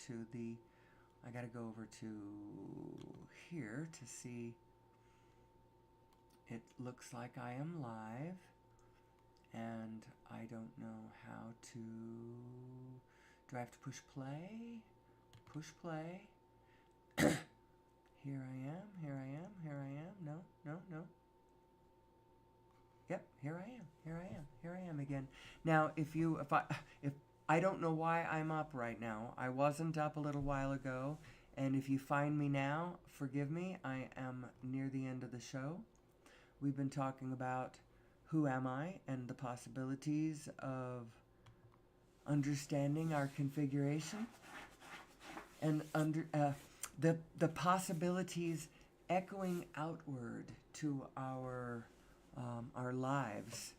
to the, I got to go over to here to see. It looks like I am live, and I don't know how to, do I have to push play? Push play. Here I am, here I am, here I am. No, no, no. Yep, here I am, here I am, here I am again. Now, if I don't know why I'm up right now. I wasn't up a little while ago, and if you find me now, forgive me. I am near the end of the show. We've been talking about who am I and the possibilities of understanding our configuration and the possibilities echoing outward to our lives,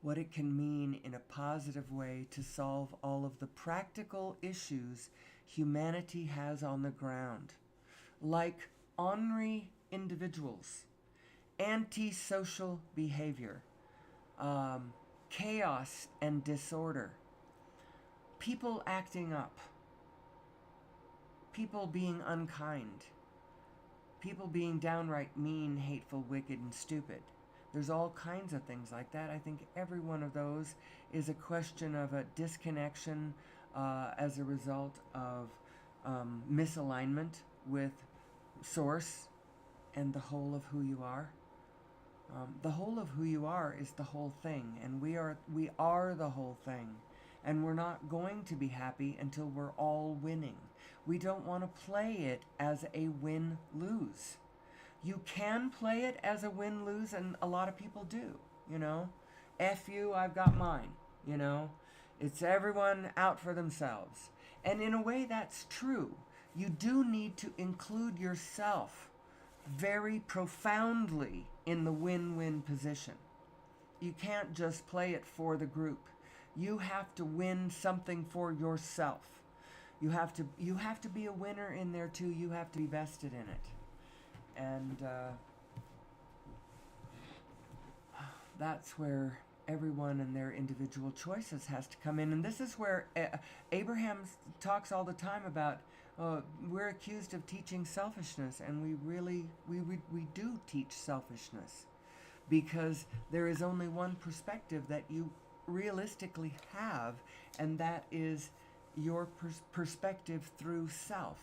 what it can mean in a positive way to solve all of the practical issues humanity has on the ground, like ornery individuals, antisocial behavior, chaos and disorder, people acting up, people being unkind, people being downright mean, hateful, wicked, and stupid. There's all kinds of things like that. I think every one of those is a question of a disconnection as a result of misalignment with source and the whole of who you are. The whole of who you are is the whole thing, and we are the whole thing. And we're not going to be happy until we're all winning. We don't want to play it as a win-lose. You can play it as a win-lose, and a lot of people do, you know. F you, I've got mine, you know. It's everyone out for themselves. And in a way, that's true. You do need to include yourself very profoundly in the win-win position. You can't just play it for the group. You have to win something for yourself. You have to be a winner in there too. You have to be vested in it. And that's where everyone and their individual choices has to come in. And this is where Abraham talks all the time about we're accused of teaching selfishness, and we do teach selfishness, because there is only one perspective that you realistically have, and that is your perspective through self.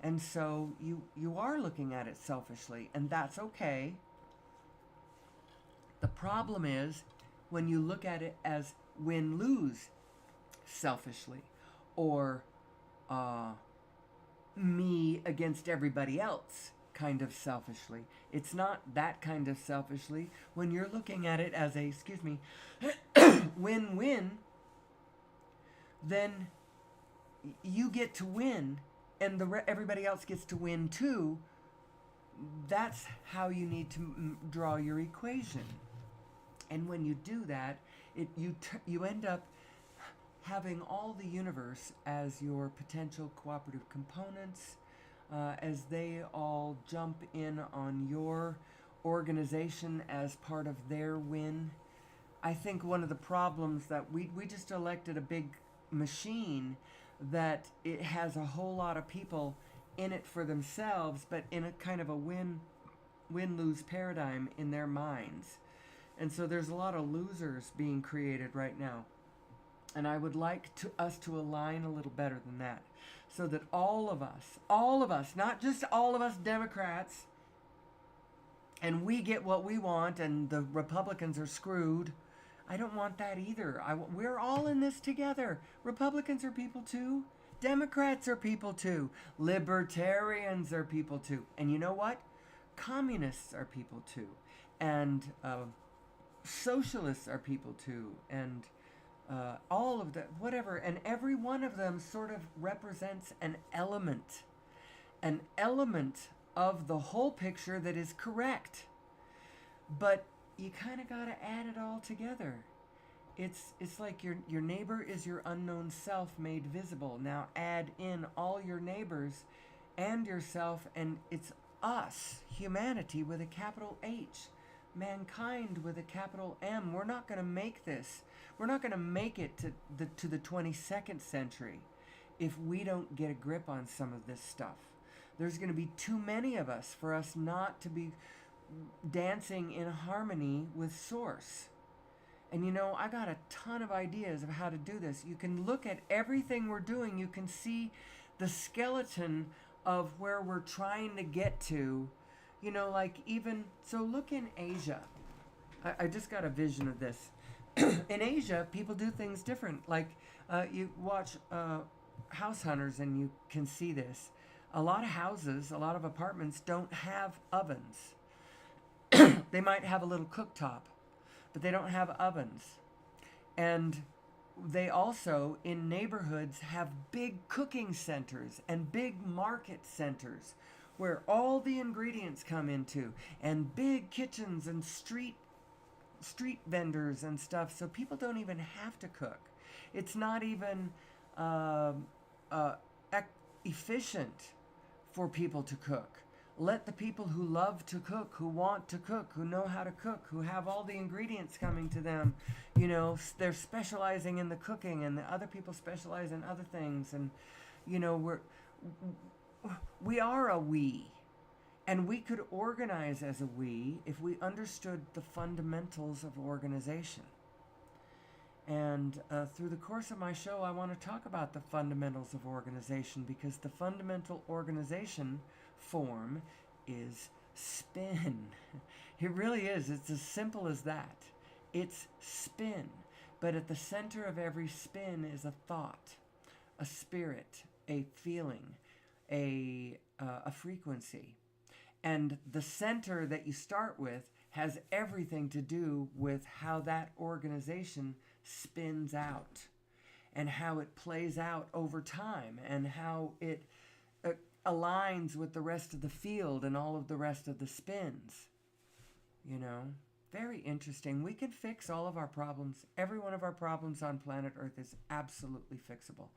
And so you are looking at it selfishly, and that's okay. The problem is when you look at it as win-lose selfishly, or me against everybody else kind of selfishly. It's not that kind of selfishly. When you're looking at it as a, win-win, then you get to win, and everybody else gets to win too. That's how you need to draw your equation. And when you do that, you end up having all the universe as your potential cooperative components, as they all jump in on your organization as part of their win. I think one of the problems that we just elected a big machine that it has a whole lot of people in it for themselves, but in a kind of a win-lose paradigm in their minds. And so there's a lot of losers being created right now. And I would like us to align a little better than that, so that all of us, not just all of us Democrats, and we get what we want and the Republicans are screwed. I don't want that either. We're all in this together. Republicans are people too. Democrats are people too. Libertarians are people too. And you know what? Communists are people too. And socialists are people too. And all of that, whatever. And every one of them sort of represents an element of the whole picture that is correct. But you kind of got to add it all together. It's like your neighbor is your unknown self made visible. Now add in all your neighbors and yourself, and it's us, humanity with a capital H, mankind with a capital M. We're not going to make this. We're not going to make it to the 22nd century if we don't get a grip on some of this stuff. There's going to be too many of us for us not to be dancing in harmony with Source. And I got a ton of ideas of how to do this. You can look at everything we're doing. You can see the skeleton of where we're trying to get to. Like even, so look in Asia. I just got a vision of this. In Asia, people do things different. Like you watch House Hunters and you can see this. A lot of houses, a lot of apartments don't have ovens. They might have a little cooktop, but they don't have ovens. And they also, in neighborhoods, have big cooking centers and big market centers where all the ingredients come into, and big kitchens and street vendors and stuff, so people don't even have to cook. It's not even efficient for people to cook. Let the people who love to cook, who want to cook, who know how to cook, who have all the ingredients coming to them, they're specializing in the cooking, and the other people specialize in other things. And we are a we, and we could organize as a we if we understood the fundamentals of organization. And through the course of my show, I want to talk about the fundamentals of organization, because the fundamental organization form is spin. It really is. It's as simple as that. It's spin. But at the center of every spin is a thought, a spirit, a feeling, a frequency. And the center that you start with has everything to do with how that organization spins out and how it plays out over time and how it aligns with the rest of the field and all of the rest of the spins. Very interesting. We can fix all of our problems. Every one of our problems on planet Earth is absolutely fixable.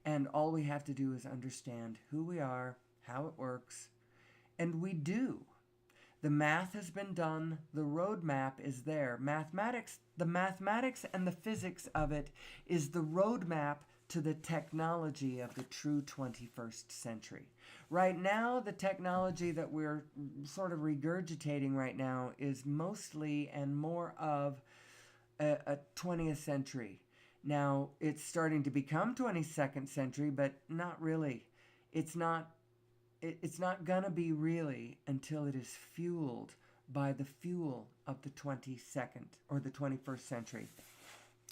And all we have to do is understand who we are, how it works, and we do. The math has been done. The roadmap is there. The mathematics and the physics of it is the roadmap to the technology of the true 21st century. Right now, the technology that we're sort of regurgitating right now is mostly and more of a 20th century. Now, it's starting to become 22nd century, but not really. It's not gonna be really until it is fueled by the fuel of the 22nd or the 21st century.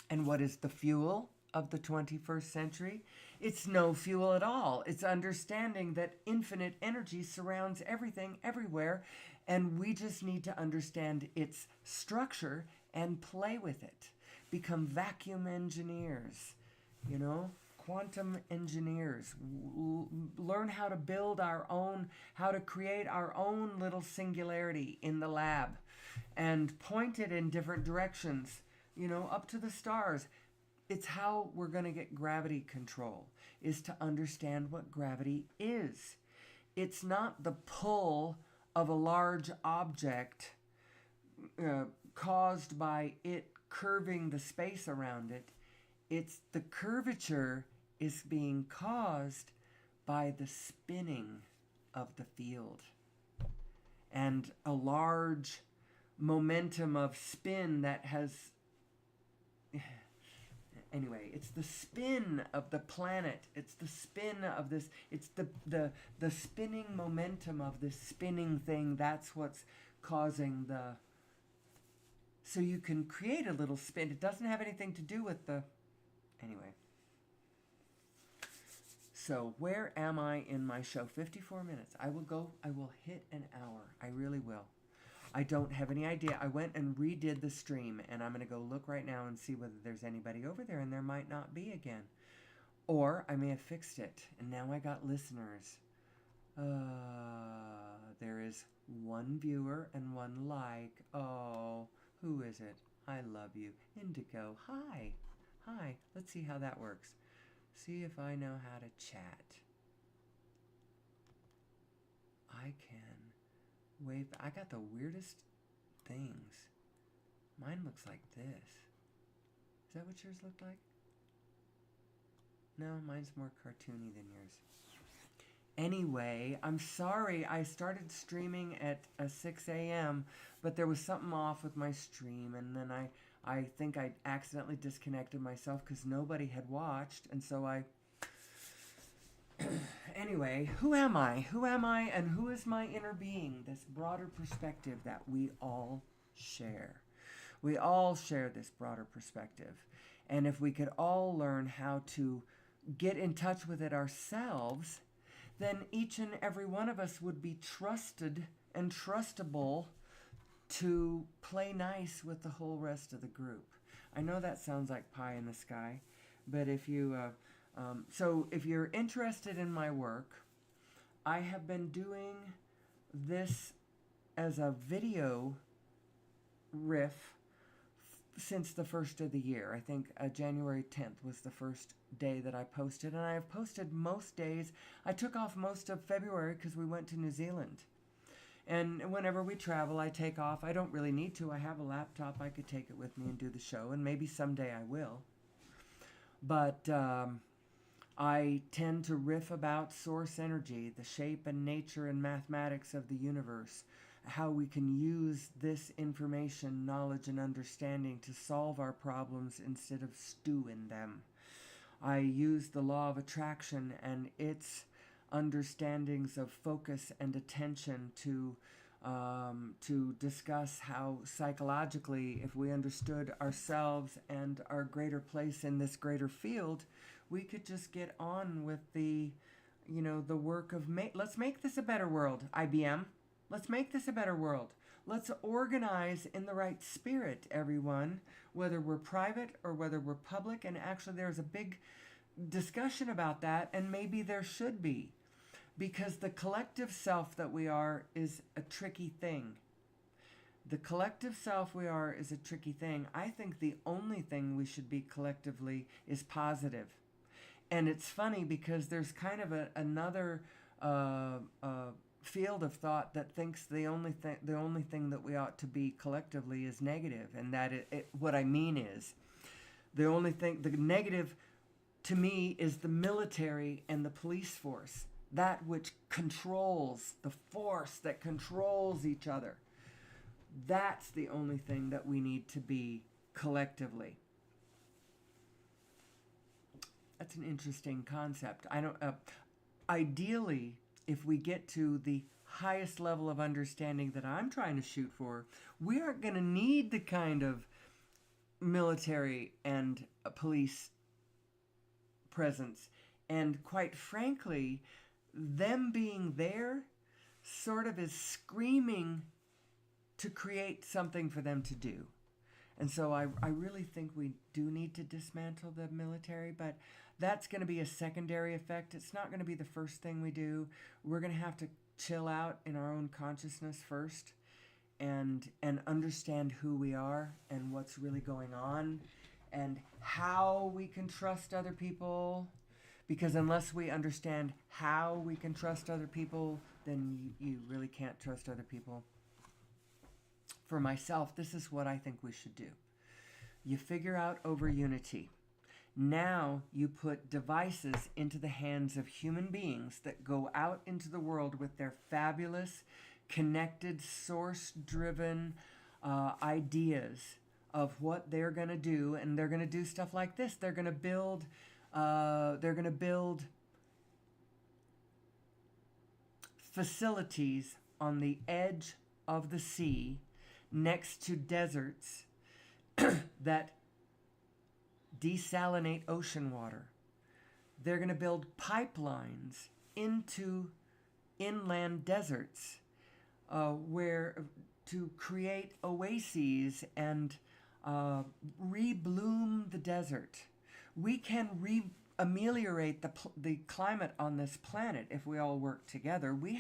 And what is the fuel of the 21st century? It's no fuel at all. It's understanding that infinite energy surrounds everything, everywhere, and we just need to understand its structure and play with it. Become vacuum engineers, quantum engineers. Learn how to build how to create our own little singularity in the lab and point it in different directions, up to the stars. It's how we're going to get gravity control, is to understand what gravity is. It's not the pull of a large object caused by it curving the space around it. It's the curvature is being caused by the spinning of the field. And a large momentum of spin that has... Anyway, it's the spin of the planet. It's the spin of this. It's the spinning momentum of this spinning thing. That's what's causing the... So you can create a little spin. It doesn't have anything to do with the... Anyway. So where am I in my show? 54 minutes. I will hit an hour. I really will. I don't have any idea. I went and redid the stream, and I'm going to go look right now and see whether there's anybody over there, and there might not be again. Or I may have fixed it, and now I got listeners. There is one viewer and one like. Oh, who is it? I love you. Indigo. Hi. Hi. Let's see how that works. See if I know how to chat. I can wave. I got the weirdest things. Mine looks like this. Is that what yours looked like? No, mine's more cartoony than yours. Anyway, I'm sorry. I started streaming at 6 a.m., but there was something off with my stream, and then I think I accidentally disconnected myself because nobody had watched, and so I... Anyway, who am I? Who am I, and who is my inner being? This broader perspective that we all share. We all share this broader perspective. And if we could all learn how to get in touch with it ourselves, then each and every one of us would be trusted and trustable to play nice with the whole rest of the group. I know that sounds like pie in the sky, but if you, so if you're interested in my work, I have been doing this as a video riff since the first of the year. I think January 10th was the first day that I posted, and I have posted most days. I took off most of February because we went to New Zealand. And whenever we travel, I take off. I don't really need to. I have a laptop. I could take it with me and do the show, and maybe someday I will. But I tend to riff about source energy, the shape and nature and mathematics of the universe, how we can use this information, knowledge, and understanding to solve our problems instead of stew in them. I use the law of attraction and its understandings of focus and attention to discuss how psychologically, if we understood ourselves and our greater place in this greater field, we could just get on with the work of let's make this a better world, IBM. Let's make this a better world. Let's organize in the right spirit, everyone, whether we're private or whether we're public. And actually, there's a big discussion about that, and maybe there should be, because the collective self that we are is a tricky thing. The collective self we are is a tricky thing. I think the only thing we should be collectively is positive. And it's funny because there's kind of another field of thought that thinks the only thing that we ought to be collectively is negative, and that what I mean is the negative to me is the military and the police force, that which controls, the force that controls each other. That's the only thing that we need to be collectively. That's an interesting concept. Ideally, if we get to the highest level of understanding that I'm trying to shoot for, we aren't going to need the kind of military and police presence. And quite frankly, them being there sort of is screaming to create something for them to do. And so I really think we do need to dismantle the military, but that's going to be a secondary effect. It's not going to be the first thing we do. We're going to have to chill out in our own consciousness first and understand who we are and what's really going on and how we can trust other people. Because unless we understand how we can trust other people, then you really can't trust other people. For myself, this is what I think we should do. You figure out over unity. Now you put devices into the hands of human beings that go out into the world with their fabulous, connected, source-driven ideas of what they're going to do, and they're going to do stuff like this. They're going to build facilities on the edge of the sea next to deserts that desalinate ocean water. They're going to build pipelines into inland deserts where to create oases and rebloom the desert. We can ameliorate the climate on this planet if we all work together. We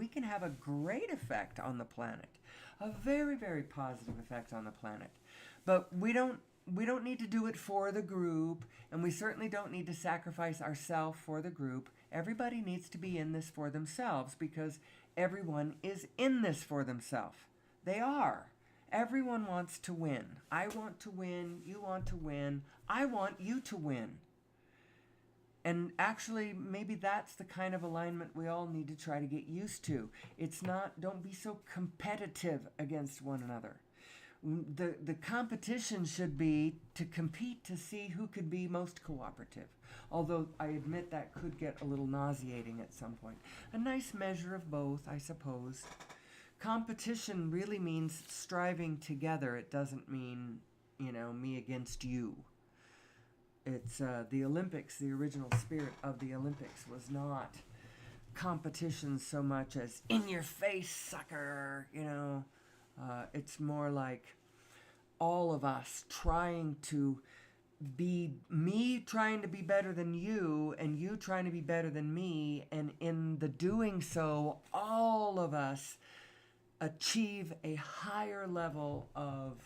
can have a great effect on the planet, a very, very positive effect on the planet. But we don't need to do it for the group, and we certainly don't need to sacrifice ourselves for the group. Everybody needs to be in this for themselves, because everyone is in this for themselves. They are. Everyone wants to win. I want to win. You want to win. I want you to win. And actually, maybe that's the kind of alignment we all need to try to get used to. It's not, don't be so competitive against one another. The competition should be to compete to see who could be most cooperative. Although I admit that could get a little nauseating at some point. A nice measure of both, I suppose. Competition really means striving together. It doesn't mean, me against you. It's the Olympics, the original spirit of the Olympics was not competition so much as in your face, sucker, it's more like all of us trying to be me trying to be better than you and you trying to be better than me, and in the doing so all of us achieve a higher level of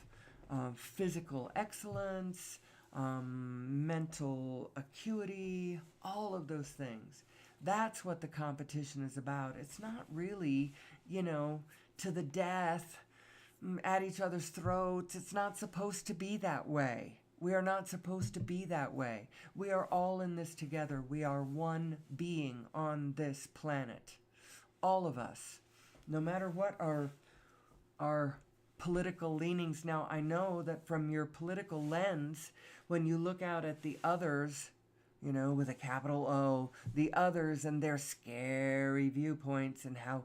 physical excellence, mental acuity, all of those things. That's what the competition is about. It's not really, to the death, at each other's throats. It's not supposed to be that way. We are not supposed to be that way. We are all in this together. We are one being on this planet. All of us. No matter what our political leanings. Now, I know that from your political lens, when you look out at the others, with a capital O, the others and their scary viewpoints, and how,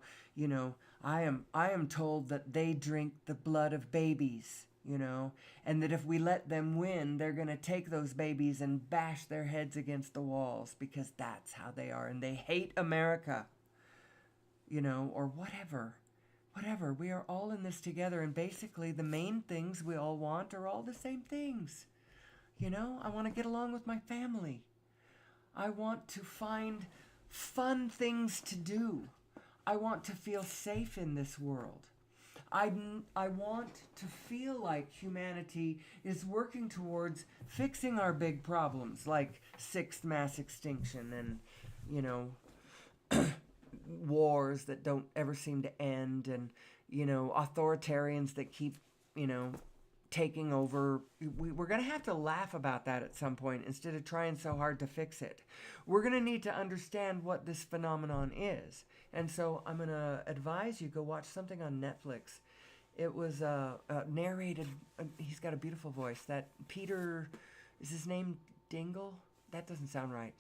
I am told that they drink the blood of babies, and that if we let them win, they're going to take those babies and bash their heads against the walls because that's how they are, and they hate America, or whatever. Whatever. We are all in this together, and basically the main things we all want are all the same things. I want to get along with my family. I want to find fun things to do. I want to feel safe in this world. I want to feel like humanity is working towards fixing our big problems, like sixth mass extinction and, wars that don't ever seem to end, and, authoritarians that keep, taking over. We're going to have to laugh about that at some point instead of trying so hard to fix it. We're going to need to understand what this phenomenon is. And so I'm going to advise you, go watch something on Netflix. It was narrated, he's got a beautiful voice. That Peter, is his name Dingle? That doesn't sound right.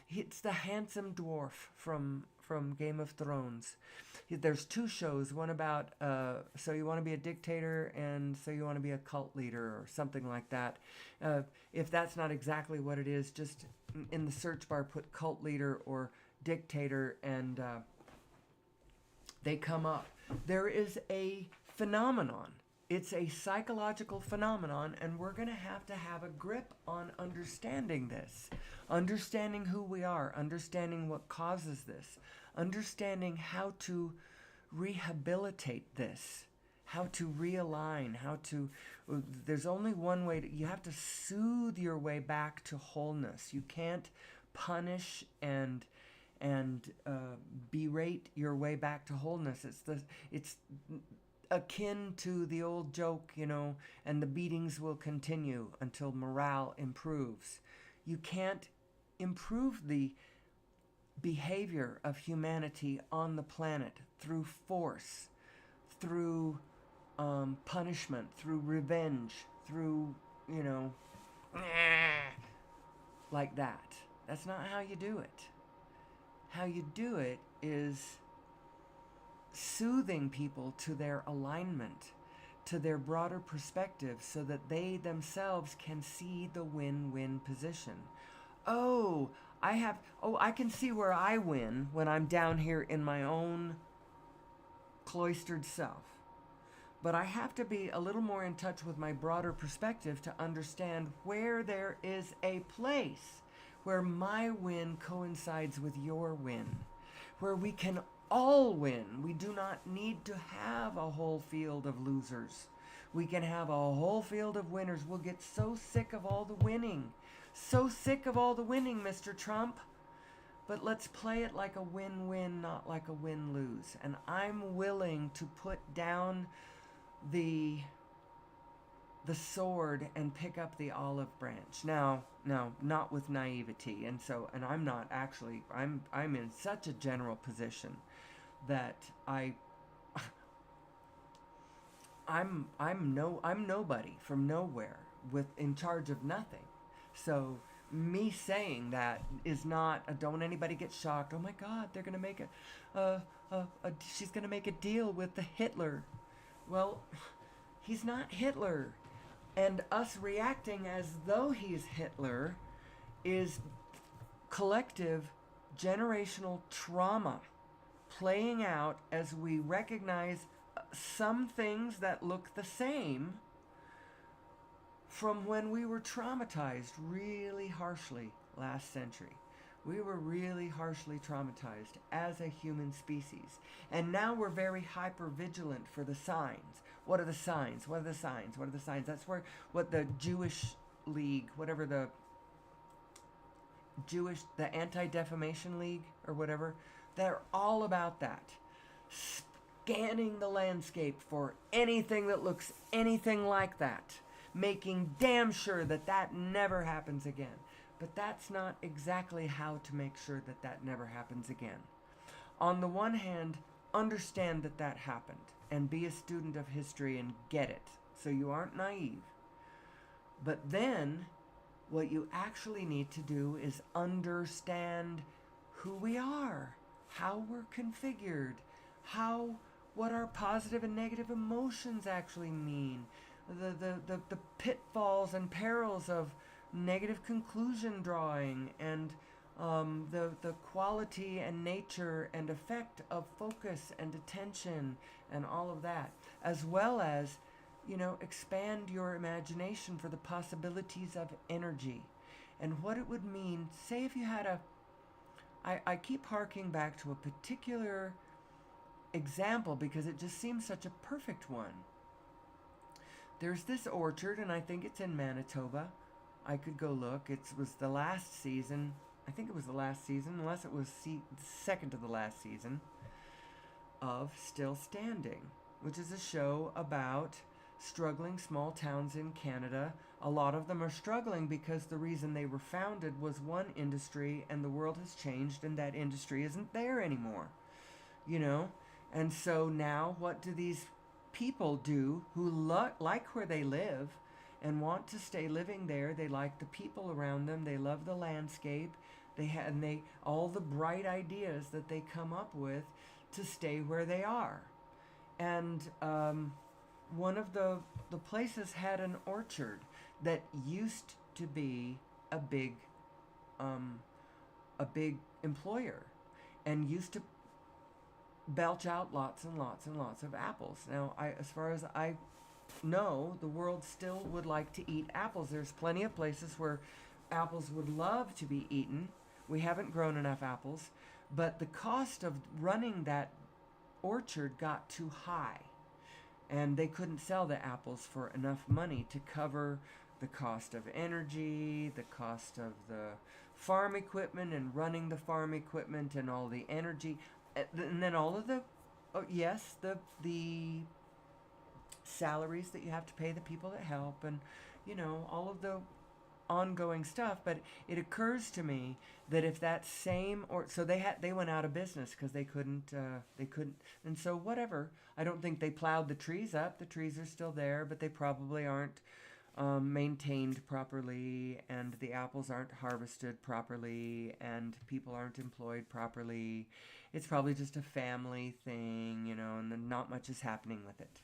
It's the handsome dwarf from Game of Thrones. There's two shows, one about So You Want to Be a Dictator and So You Want to Be a Cult Leader, or something like that. If that's not exactly what it is, just in the search bar put cult leader or dictator, and they come up. There is a phenomenon. It's a psychological phenomenon, and we're going to have a grip on understanding this, understanding who we are, understanding what causes this, understanding how to rehabilitate this, how to realign, there's only one way you have to soothe your way back to wholeness. You can't punish and berate your way back to wholeness. It's akin to the old joke, and the beatings will continue until morale improves. You can't improve the behavior of humanity on the planet through force, through punishment, through revenge, through, like that. That's not how you do it. How you do it is soothing people to their alignment, to their broader perspective, so that they themselves can see the win-win position. I can see where I win when I'm down here in my own cloistered self. But I have to be a little more in touch with my broader perspective to understand where there is a place where my win coincides with your win, where we can all win. We do not need to have a whole field of losers. We can have a whole field of winners. We'll get so sick of all the winning. So sick of all the winning, Mr. Trump. But let's play it like a win-win, not like a win-lose. And I'm willing to put down the the sword and pick up the olive branch. Now, no, not with naivety. And I'm not actually, I'm in such a general position that I'm nobody from nowhere with in charge of nothing. So me saying that is not don't anybody get shocked. Oh my God, they're gonna make she's gonna make a deal with the Hitler. Well, he's not Hitler, and us reacting as though he's Hitler is collective generational trauma playing out as we recognize some things that look the same from when we were traumatized really harshly last century. We were really harshly traumatized as a human species. And now we're very hyper vigilant for the signs. What are the signs? What are the signs? What are the signs? That's where what the Jewish League, whatever the Anti-Defamation League or whatever, they're all about that. Scanning the landscape for anything that looks anything like that, making damn sure that that never happens again. But that's not exactly how to make sure that that never happens again. On the one hand, understand that that happened and be a student of history and get it so you aren't naive. But then what you actually need to do is understand who we are, how we're configured, what our positive and negative emotions actually mean, the pitfalls and perils of negative conclusion drawing, and the quality and nature and effect of focus and attention and all of that, as well as, expand your imagination for the possibilities of energy and what it would mean. Say if you had I keep harking back to a particular example because it just seems such a perfect one. There's this orchard, and I think it's in Manitoba. I could go look. It was the last season. I think it was the last season, unless it was second to the last season, of Still Standing, which is a show about struggling small towns in Canada. A lot of them are struggling because the reason they were founded was one industry, and the world has changed, and that industry isn't there anymore. And so now what do these people do who like where they live and want to stay living there? They like the people around them. They love the landscape. They all the bright ideas that they come up with to stay where they are. And one of the places had an orchard that used to be a big employer and used to belch out lots and lots and lots of apples. Now, as far as I know, the world still would like to eat apples. There's plenty of places where apples would love to be eaten. We haven't grown enough apples, but the cost of running that orchard got too high, and they couldn't sell the apples for enough money to cover the cost of energy, the cost of the farm equipment and running the farm equipment and all the energy. And then all of the salaries that you have to pay the people that help, and all of the ongoing stuff. But it occurs to me that if that same they went out of business because they couldn't, and so whatever. I don't think they plowed the trees up. The trees are still there, but they probably aren't maintained properly, and the apples aren't harvested properly, and people aren't employed properly. It's probably just a family thing, and then not much is happening with it.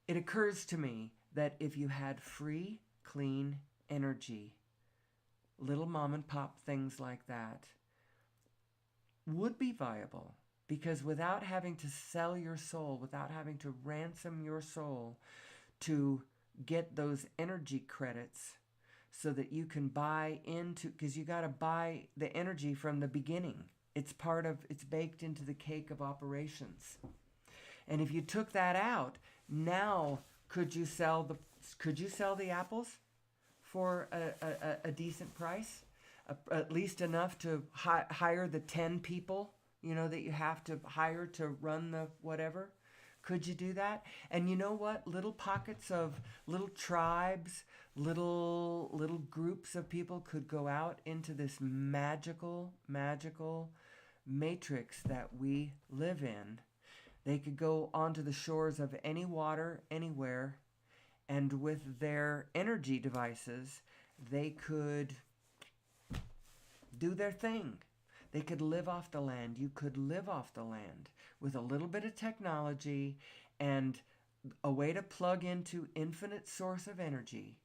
It occurs to me that if you had free, clean energy, little mom and pop things like that would be viable, because without having to sell your soul, without having to ransom your soul to get those energy credits so that you can buy into, because you got to buy the energy from the beginning. It's baked into the cake of operations. And if you took that out, now could you sell the apples for a decent price? At least enough to hire the 10 people, that you have to hire to run the whatever? Could you do that? And you know what? Little pockets of little tribes, little groups of people could go out into this magical matrix that we live in. They could go onto the shores of any water, anywhere, and with their energy devices, they could do their thing. They could live off the land. You could live off the land with a little bit of technology and a way to plug into infinite source of energy,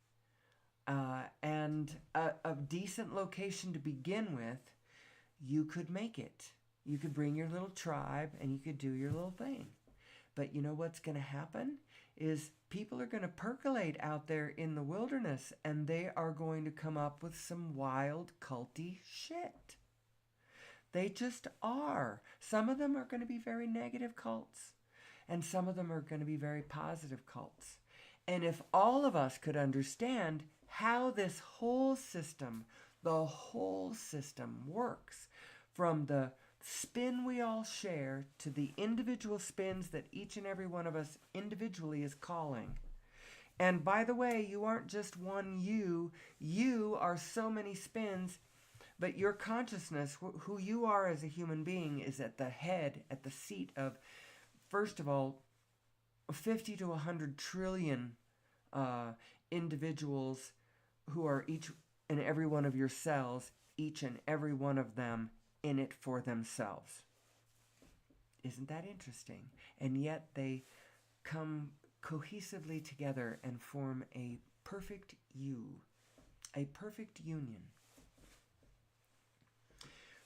and a decent location to begin with. You could make it. You could bring your little tribe and you could do your little thing. But you know what's going to happen is people are going to percolate out there in the wilderness, and they are going to come up with some wild culty shit. They just are. Some of them are going to be very negative cults, and some of them are going to be very positive cults. And if all of us could understand how this whole system, the whole system works, from the spin we all share to the individual spins that each and every one of us individually is calling. And by the way, you aren't just one you. You are so many spins, but your consciousness, who you are as a human being, is at the head, at the seat of, first of all, 50 to 100 trillion individuals who are each and every one of your cells, each and every one of them in it for themselves. Isn't that interesting? And yet they come cohesively together and form a perfect you, a perfect union.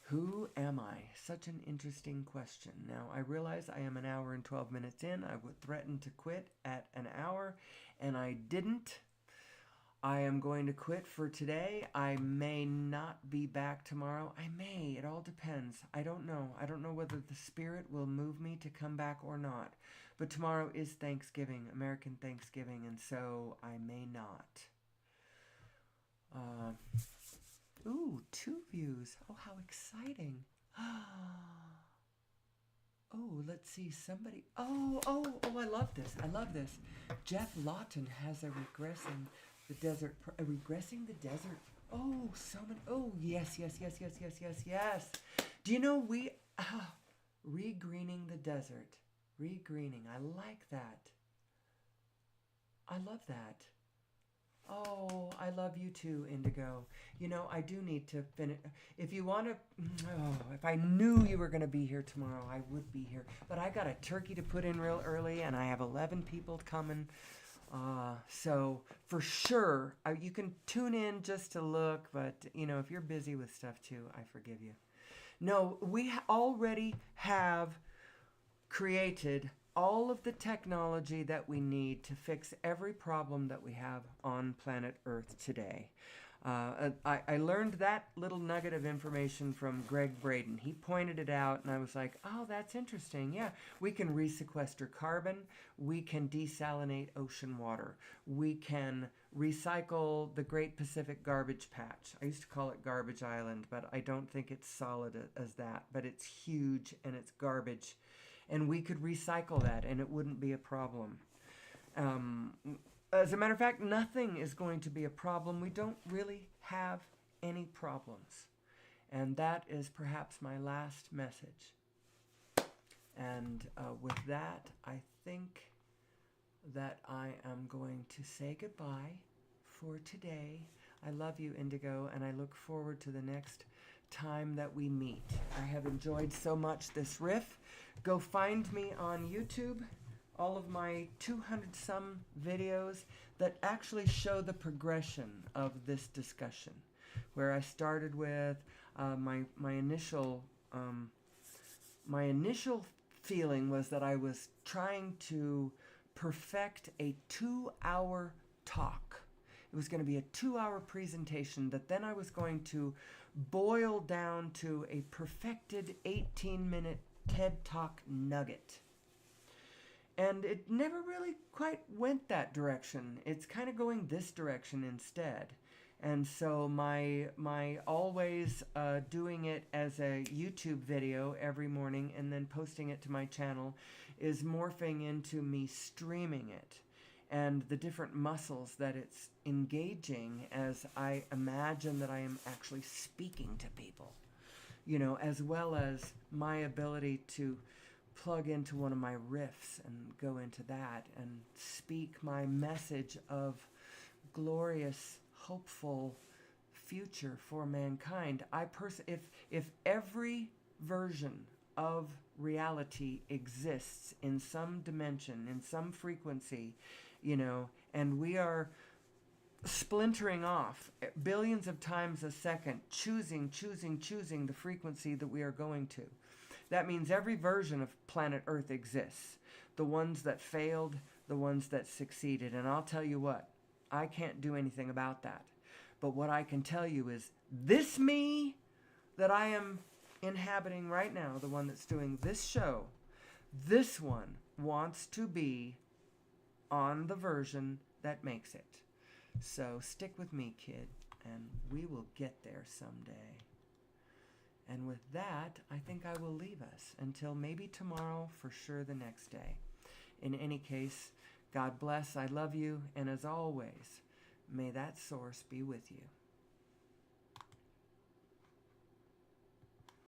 Who am I? Such an interesting question. Now, I realize I am an hour and 12 minutes in. I would threaten to quit at an hour, and I didn't. I am going to quit for today. I may not be back tomorrow. I may. It all depends. I don't know. I don't know whether the spirit will move me to come back or not. But tomorrow is Thanksgiving, American Thanksgiving, and so I may not. Ooh, 2 views. Oh, how exciting. Oh, let's see. Somebody. Oh, I love this. I love this. Jeff Lawton has a regressing the desert. Regressing the desert. Oh, so many. Oh, yes. Do you know regreening the desert. Regreening. I like that. I love that. Oh, I love you too, Indigo. You know, I do need to finish. If you want to, if I knew you were going to be here tomorrow, I would be here. But I got a turkey to put in real early, and I have 11 people coming. So for sure, you can tune in just to look, but you know, if you're busy with stuff too, I forgive you. No, we already have created all of the technology that we need to fix every problem that we have on planet Earth today. I learned that little nugget of information from Greg Braden. He pointed it out, and I was like, oh, that's interesting. Yeah, we can resequester carbon. We can desalinate ocean water. We can recycle the Great Pacific Garbage Patch. I used to call it Garbage Island, but I don't think it's solid as that. But it's huge, and it's garbage. And we could recycle that, and it wouldn't be a problem. As a matter of fact, nothing is going to be a problem. We don't really have any problems. And that is perhaps my last message. And with that, I think that I am going to say goodbye for today. I love you, Indigo, and I look forward to the next time that we meet. I have enjoyed so much this riff. Go find me on YouTube. All of my 200 some videos that actually show the progression of this discussion, where I started with my initial feeling was that I was trying to perfect a 2-hour talk. It was going to be a 2-hour presentation that then I was going to boil down to a perfected 18-minute TED Talk nugget. And it never really quite went that direction. It's kind of going this direction instead. And so my always doing it as a YouTube video every morning and then posting it to my channel is morphing into me streaming it, and the different muscles that it's engaging as I imagine that I am actually speaking to people, you know, as well as my ability to plug into one of my riffs and go into that and speak my message of glorious, hopeful future for mankind. If every version of reality exists in some dimension, in some frequency, you know, and we are splintering off billions of times a second, choosing the frequency that we are going to. That means every version of planet Earth exists. The ones that failed, the ones that succeeded. And I'll tell you what, I can't do anything about that. But what I can tell you is this me that I am inhabiting right now, the one that's doing this show, this one wants to be on the version that makes it. So stick with me, kid, and we will get there someday. And with that, I think I will leave us until maybe tomorrow, for sure the next day. In any case, God bless, I love you, and as always, may that source be with you.